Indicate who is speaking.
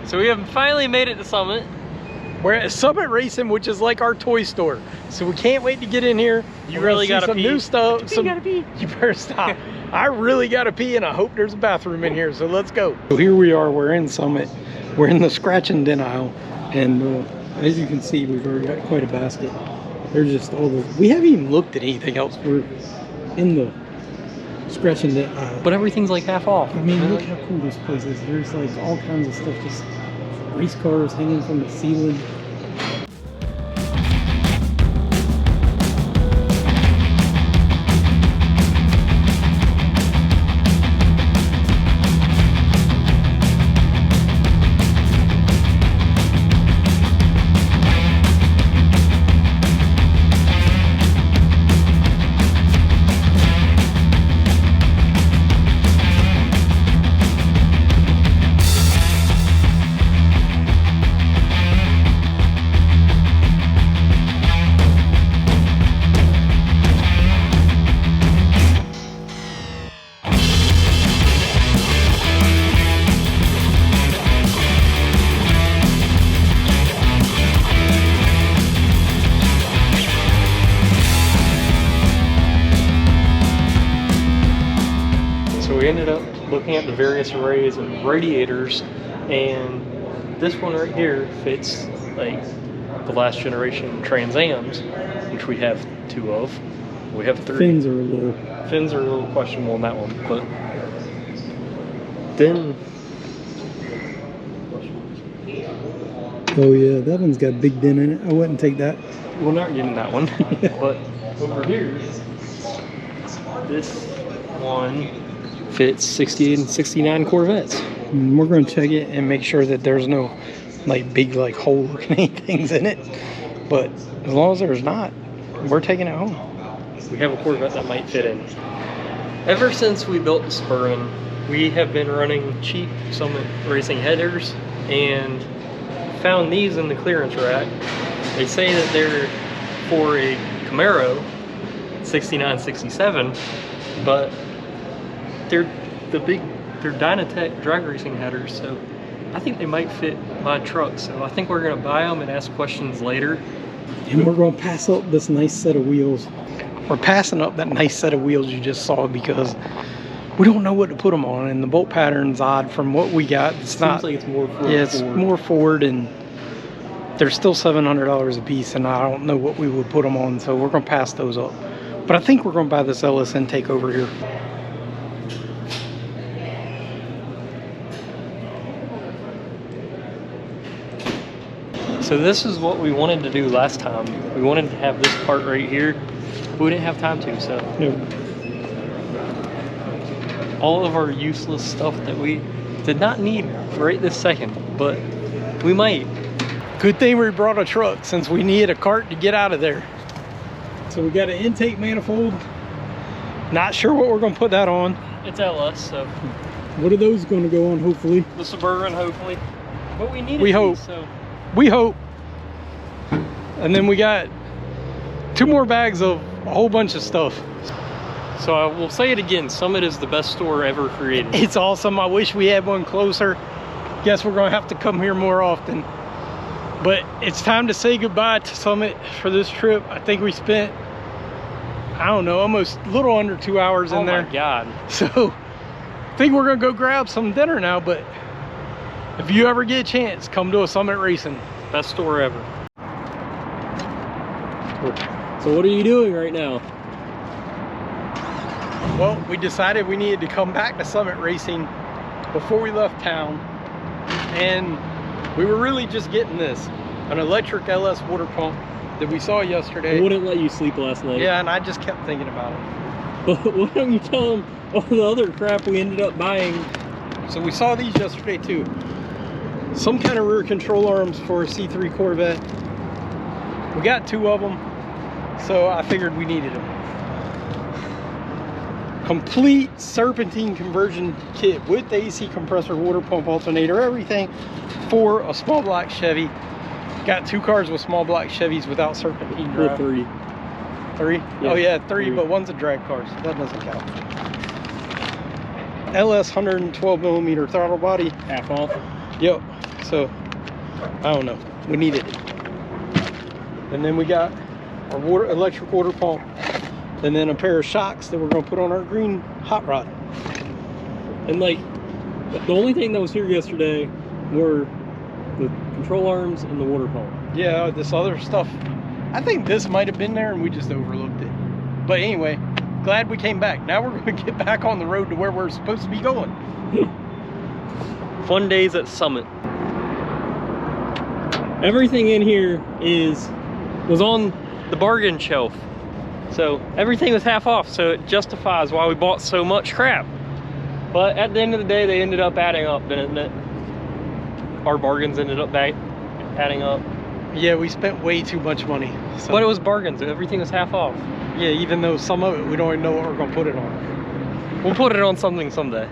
Speaker 1: So we have finally made it to Summit.
Speaker 2: We're at Summit Racing, which is like our toy store. So we can't wait to get in here.
Speaker 1: You really gotta
Speaker 2: some
Speaker 1: pee.
Speaker 2: new stuff.
Speaker 1: You gotta pee.
Speaker 2: You better stop. I really gotta pee, and I hope there's a bathroom in here. So let's go. So here we are. We're in Summit. We're in the scratch and dent aisle, and as you can see, we've already got quite a basket. There's just all the. We haven't even looked at anything else. We're in the scratch and dent aisle.
Speaker 1: But everything's like half off.
Speaker 2: I mean, look how cool this place is. There's like all kinds of stuff, just race cars hanging from the ceiling.
Speaker 1: We ended up looking at the various arrays of radiators, and this one right here fits like the last generation Trans Ams, which we have 2 of. We have 3. Fins are a little questionable on that one, but then.
Speaker 2: Oh yeah, that one's got a big dent in it. I wouldn't take that.
Speaker 1: We're not getting that one, but over here, this one fits 68 and 69 Corvettes.
Speaker 2: And we're going to check it and make sure that there's no like big like hole looking things in it. But as long as there's not, we're taking it home.
Speaker 1: We have a Corvette that might fit in. Ever since we built the Suburban, we have been running cheap Summit Racing headers and found these in the clearance rack. They say that they're for a Camaro 69-67, but they're Dynatec drag racing headers, so I think they might fit my truck. So I think we're gonna buy them and ask questions later.
Speaker 2: And we're gonna pass up this nice set of wheels. We're passing up that nice set of wheels you just saw because we don't know what to put them on, and the bolt pattern's odd from what we got. It's not.
Speaker 1: Seems like it's more forward.
Speaker 2: Yeah, it's more forward, and they're still $700 a piece, and I don't know what we would put them on, so we're gonna pass those up. But I think we're gonna buy this LS intake over here.
Speaker 1: So this is what we wanted to do last time. We wanted to have this part right here, but we didn't have time to, so.
Speaker 2: No.
Speaker 1: All of our useless stuff that we did not need right this second, but we might.
Speaker 2: Good thing we brought a truck since we needed a cart to get out of there. So we got an intake manifold. Not sure what we're gonna put that on.
Speaker 1: It's LS, so.
Speaker 2: What are those gonna go on, hopefully?
Speaker 1: The Suburban, hopefully. But we need
Speaker 2: We hope.
Speaker 1: So.
Speaker 2: We hope. And then we got 2 more bags of a whole bunch of stuff.
Speaker 1: So I will say it again, Summit is the best store ever created.
Speaker 2: It's awesome. I wish we had one closer. Guess we're gonna have to come here more often. But it's time to say goodbye to Summit for this trip. I think we spent, I don't know, almost a little under 2 hours in there.
Speaker 1: Oh my God.
Speaker 2: So I think we're gonna go grab some dinner now, but if you ever get a chance, come to a Summit Racing.
Speaker 1: Best store ever. So what are you doing right now?
Speaker 2: Well, we decided we needed to come back to Summit Racing before we left town. And we were really just getting this, an electric LS water pump that we saw yesterday.
Speaker 1: I wouldn't let you sleep last night.
Speaker 2: Yeah, and I just kept thinking about it.
Speaker 1: But why don't you tell them all the other crap we ended up buying?
Speaker 2: So we saw these yesterday too. Some kind of rear control arms for a C3 Corvette. We got 2 of them, so I figured we needed them. Complete serpentine conversion kit with AC compressor, water pump, alternator, everything for a small block Chevy. Got 2 cars with small block Chevys without serpentine drive.
Speaker 1: 3.
Speaker 2: 3?
Speaker 1: Yeah,
Speaker 2: oh yeah, 3,
Speaker 1: 3.
Speaker 2: but one's a drag car, so that doesn't count. LS 112 millimeter throttle body.
Speaker 1: Half off.
Speaker 2: Yep. So, I don't know. We needed it. And then we got our electric water pump. And then a pair of shocks that we're going to put on our green hot rod.
Speaker 1: And like, the only thing that was here yesterday were the control arms and the water pump.
Speaker 2: Yeah, this other stuff. I think this might have been there and we just overlooked it. But anyway, glad we came back. Now we're going to get back on the road to where we're supposed to be going.
Speaker 1: Fun days at Summit. Everything in here was on the bargain shelf. So everything was half off, so it justifies why we bought so much crap. But at the end of the day, they ended up adding up, didn't it? Our bargains ended up adding up.
Speaker 2: Yeah, we spent way too much money. So.
Speaker 1: But it was bargains, everything was half off.
Speaker 2: Yeah, even though some of it, we don't even know what we're going to put it on.
Speaker 1: We'll put it on something someday.